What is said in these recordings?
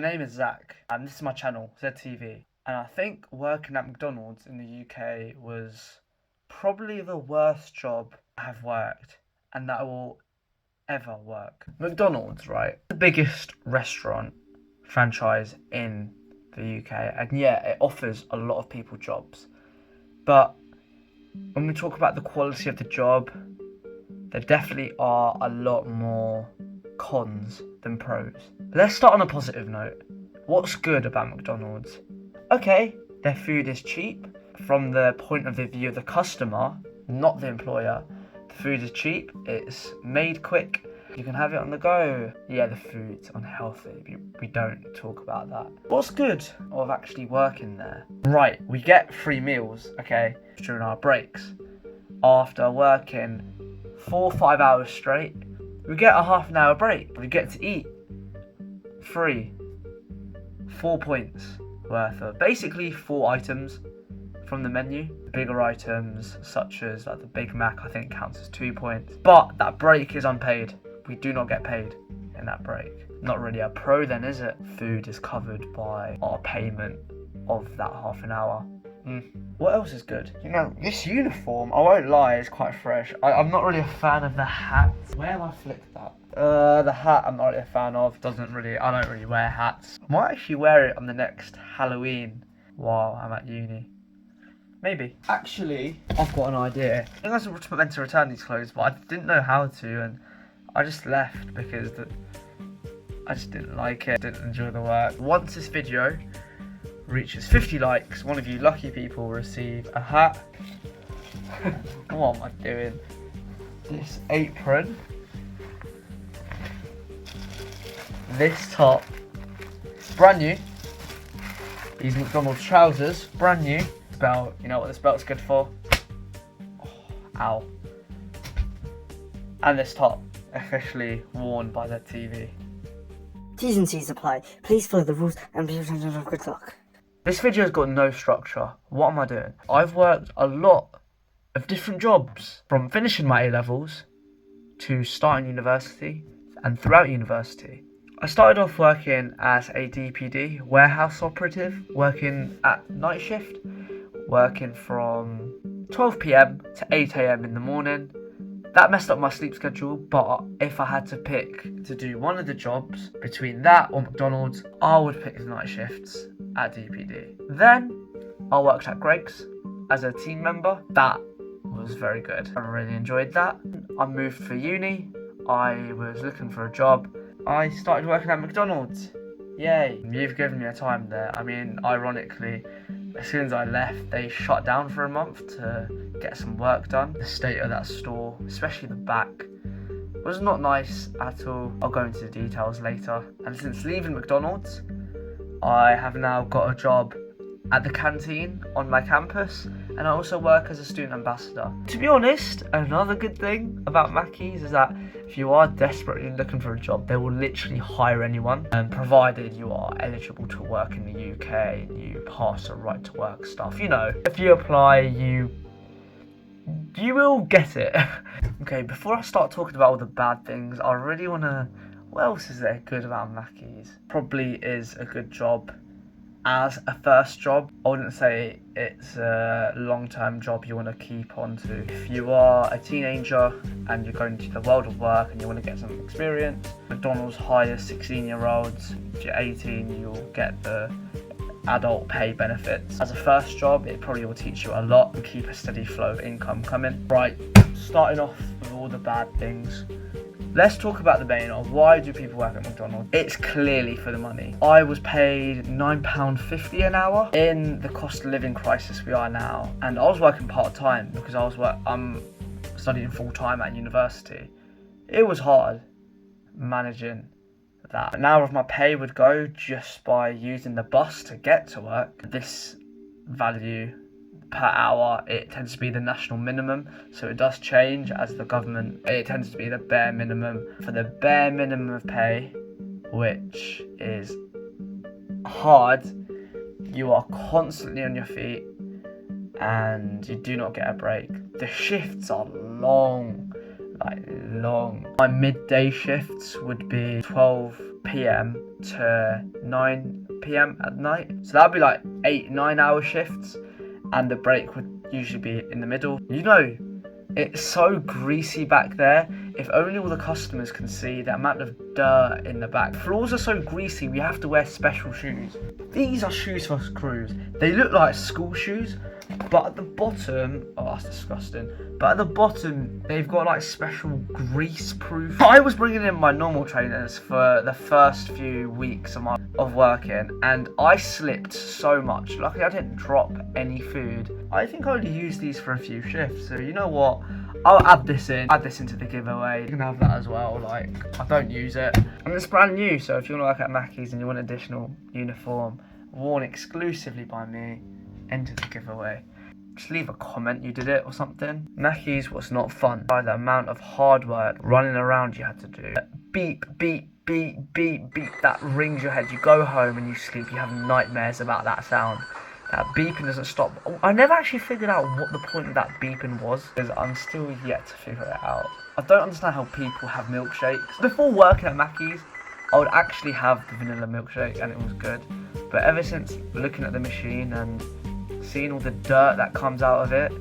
name is Zach, and this is my channel, ZedTV. And I think working at McDonald's in the UK was probably the worst job I've worked, and that I will ever work. McDonald's, right? The biggest restaurant franchise in the UK, and yeah, it offers a lot of people jobs. But when we talk about the quality of the job, there definitely are a lot more cons than pros. Let's start on a positive note. What's good about McDonald's? Okay, their food is cheap. From the point of view of the customer, not the employer, the food is cheap, it's made quick, you can have it on the go. Yeah, the food's unhealthy, we don't talk about that. What's good of actually working there? Right, we get free meals, okay, during our breaks. After working 4 or 5 hours straight, we get a half an hour break. We get to eat free. 4 points worth of basically 4 items from the menu. Bigger items such as like the Big Mac, I think counts as 2 points. But that break is unpaid. We do not get paid in that break. Not really a pro then, is it? Food is covered by our payment of that half an hour. What else is good? You know, this uniform, I won't lie, is quite fresh. I'm not really a fan of the hat. Where have I flicked that? The hat I'm not really a fan of. I don't really wear hats. I might actually wear it on the next Halloween while I'm at uni. Maybe. Actually, I've got an idea. I think I was meant to return these clothes, but I didn't know how to, and I just left because I just didn't like it. Didn't enjoy the work. Once this video reaches 50 likes, one of you lucky people will receive a hat. What am I doing? This apron. This top. Brand new. These McDonald's trousers. Brand new. Belt. You know what this belt's good for? Oh, ow. And this top. Officially worn by ZedTV. T's and C's apply. Please follow the rules and good luck. This video's got no structure. What am I doing? I've worked a lot of different jobs, from finishing my A-levels to starting university and throughout university. I started off working as a DPD, warehouse operative, working at night shift, working from 12 PM to 8 AM in the morning. That messed up my sleep schedule, but if I had to pick to do one of the jobs between that or McDonald's, I would pick the night shifts at DPD. Then I worked at Greg's as a team member. That was very good. I really enjoyed that. I moved for uni. I was looking for a job. I started working at McDonald's. Yay. You've given me a time there. I mean, ironically, as soon as I left, they shut down for a month to get some work done. The state of that store, especially the back, was not nice at all. I'll go into the details later. And since leaving McDonald's, I have now got a job at the canteen on my campus, and I also work as a student ambassador. To be honest, another good thing about Maccies is that if you are desperately looking for a job, they will literally hire anyone, provided you are eligible to work in the UK and you pass the right to work stuff. You know, if you apply, you will get it. Okay, before I start talking about all the bad things, I really want to... What else is there good about Maccies? Probably is a good job as a first job. I wouldn't say it's a long-term job you want to keep on to. If you are a teenager and you're going to the world of work and you want to get some experience, McDonald's hires 16-year-olds. If you're 18, you'll get the adult pay benefits. As a first job, it probably will teach you a lot and keep a steady flow of income coming. Right, starting off with all the bad things. Let's talk about the main of why do people work at McDonald's. It's clearly for the money. I was paid £9.50 an hour in the cost of living crisis we are now, and I was working part-time because I'm studying full-time at university. It was hard managing that. An hour of my pay would go just by using the bus to get to work. This value per hour, it tends to be the national minimum, so it does change as the government. It tends to be the bare minimum. For the bare minimum of pay, which is hard, you are constantly on your feet and you do not get a break. The shifts are long, like long. My midday shifts would be 12 p.m. to 9 p.m. at night. So that'd be like 8-9 hour shifts, and the break would usually be in the middle. You know, it's so greasy back there. If only all the customers can see the amount of dirt in the back. Floors are so greasy, we have to wear special shoes. These are shoes for crews. They look like school shoes, but at the bottom, oh, that's disgusting. But at the bottom, they've got like special grease proof. I was bringing in my normal trainers for the first few weeks of working, and I slipped so much. Luckily, I didn't drop any food. I think I only used these for a few shifts. So you know what? I'll add this into the giveaway. You can have that as well. Like, I don't use it. And it's brand new, so if you want to work at Maccies and you want an additional uniform worn exclusively by me, enter the giveaway. Just leave a comment you did it or something. Maccies was not fun by the amount of hard work running around you had to do. Beep, beep, beep, beep, beep. That rings your head. You go home and you sleep. You have nightmares about that sound. That beeping doesn't stop. I never actually figured out what the point of that beeping was, because I'm still yet to figure it out. I don't understand how people have milkshakes. Before working at Maccies, I would actually have the vanilla milkshake and it was good. But ever since looking at the machine and seeing all the dirt that comes out of it,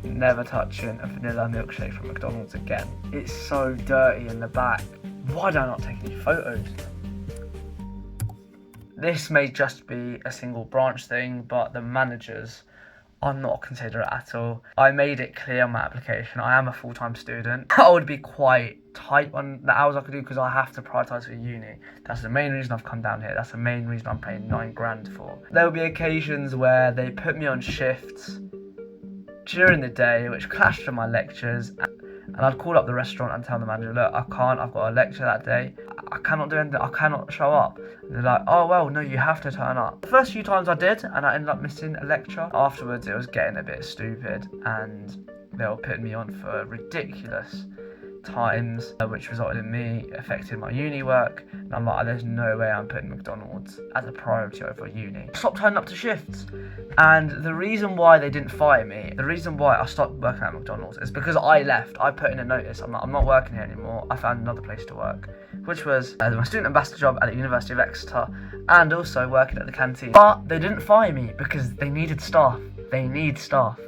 never touching a vanilla milkshake from McDonald's again. It's so dirty in the back. Why do I not take any photos? This may just be a single branch thing, but the managers are not considerate at all. I made it clear on my application, I am a full-time student. I would be quite tight on the hours I could do because I have to prioritise for uni. That's the main reason I've come down here. That's the main reason I'm paying £9 grand for. There will be occasions where they put me on shifts during the day, which clashed with my lectures. And I'd call up the restaurant and tell the manager, look, I can't, I've got a lecture that day. I cannot do anything, I cannot show up. And they're like, oh, well, no, you have to turn up. The first few times I did, and I ended up missing a lecture. Afterwards, it was getting a bit stupid, and they were putting me on for ridiculous times, which resulted in me affecting my uni work. And I'm like, there's no way I'm putting McDonald's as a priority over uni. I stopped turning up to shifts, and the reason why they didn't fire me, the reason why I stopped working at McDonald's is because I left. I put in a notice. I'm not working here anymore. I found another place to work, which was my student ambassador job at the University of Exeter, and also working at the canteen. But they didn't fire me because they needed staff. They need staff.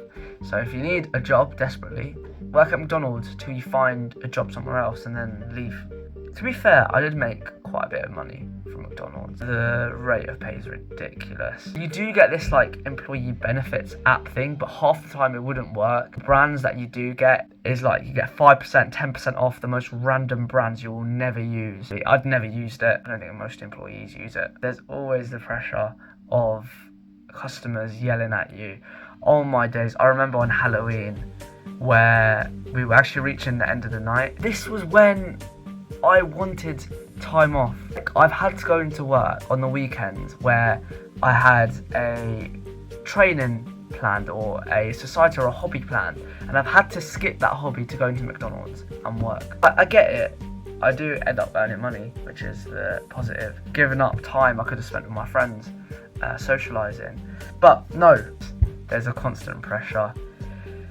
So if you need a job desperately, work at McDonald's till you find a job somewhere else and then leave. To be fair, I did make quite a bit of money from McDonald's. The rate of pay is ridiculous. You do get this like employee benefits app thing, but half the time it wouldn't work. Brands that you do get is like you get 5%, 10% off the most random brands you will never use. I'd never used it. I don't think most employees use it. There's always the pressure of customers yelling at you. Oh my days, I remember on Halloween where we were actually reaching the end of the night. This was when I wanted time off. I've had to go into work on the weekends where I had a training planned or a society or a hobby planned, and I've had to skip that hobby to go into McDonald's and work. I get it. I do end up earning money, which is the positive. Giving up time I could have spent with my friends socialising. But no, there's a constant pressure,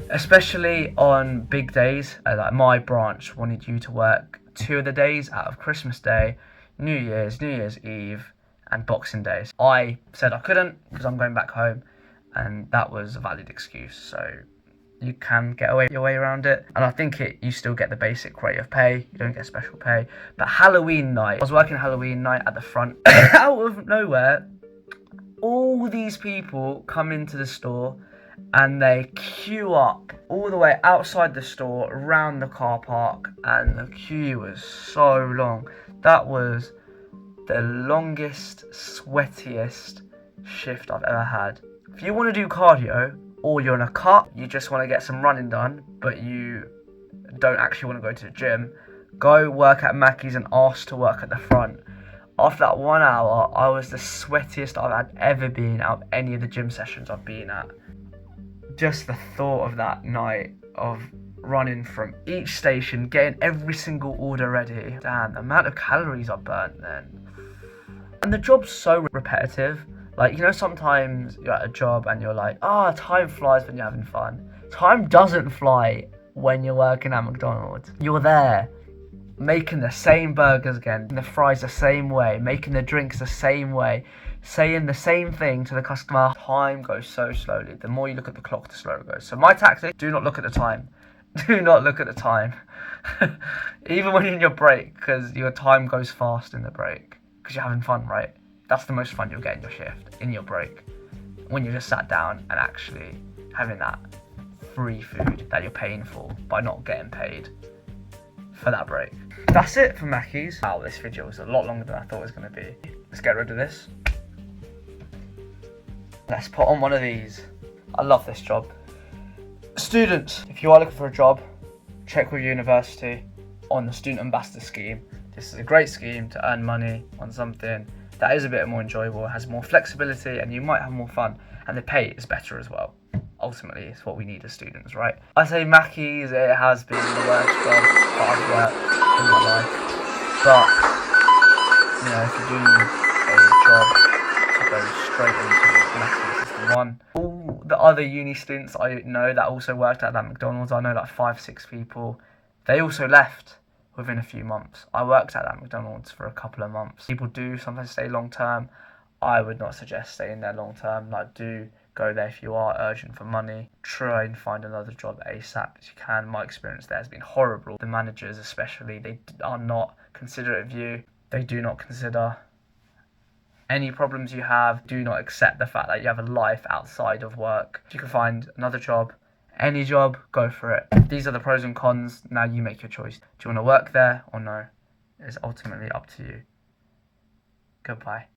especially on big days. Like my branch wanted you to work 2 of the days out of Christmas Day, New Year's Eve, and Boxing Day. I said I couldn't because I'm going back home, and that was a valid excuse. So you can get your way around it, and I think you still get the basic rate of pay. You don't get special pay. But Halloween night, I was working Halloween night at the front. Out of nowhere, all these people come into the store and they queue up all the way outside the store, around the car park, and the queue was so long. That was the longest, sweatiest shift I've ever had. If you want to do cardio, or you're in a cut, you just want to get some running done, but you don't actually want to go to the gym, go work at Maccies and ask to work at the front. After that 1 hour, I was the sweatiest I've had ever been out of any of the gym sessions I've been at. Just the thought of that night of running from each station, getting every single order ready. Damn, the amount of calories I burnt then. And the job's so repetitive. Like, you know, sometimes you're at a job and you're like, time flies when you're having fun. Time doesn't fly when you're working at McDonald's. You're there making the same burgers again, the fries the same way, making the drinks the same way, saying the same thing to the customer. Time goes so slowly. The more you look at the clock, the slower it goes. So my tactic, do not look at the time. Do not look at the time. Even when you're in your break, because your time goes fast in the break. Because you're having fun, right? That's the most fun you'll get in your shift, in your break. When you're just sat down and actually having that free food that you're paying for by not getting paid for that break. That's it for Maccies. Wow, this video was a lot longer than I thought it was going to be. Let's get rid of this. Let's put on one of these. I love this job. Students, if you are looking for a job, check with your university on the student ambassador scheme. This is a great scheme to earn money on something that is a bit more enjoyable, has more flexibility, and you might have more fun, and the pay is better as well. Ultimately, it's what we need as students, right? I say Maccies, it has been the worst job that I've worked in my life, but you know, if you do need a job to go straight into, Maccies is the one. All the other uni students I know that also worked at that McDonald's, I know like 5-6 people, they also left within a few months. I worked at that McDonald's for a couple of months. People do sometimes stay long term. I would not suggest staying there long term. Like, do go there if you are urgent for money. Try and find another job ASAP as you can. My experience there has been horrible. The managers especially, they are not considerate of you. They do not consider any problems you have. Do not accept the fact that you have a life outside of work. If you can find another job, any job, go for it. These are the pros and cons. Now you make your choice. Do you want to work there or no? It's ultimately up to you. Goodbye.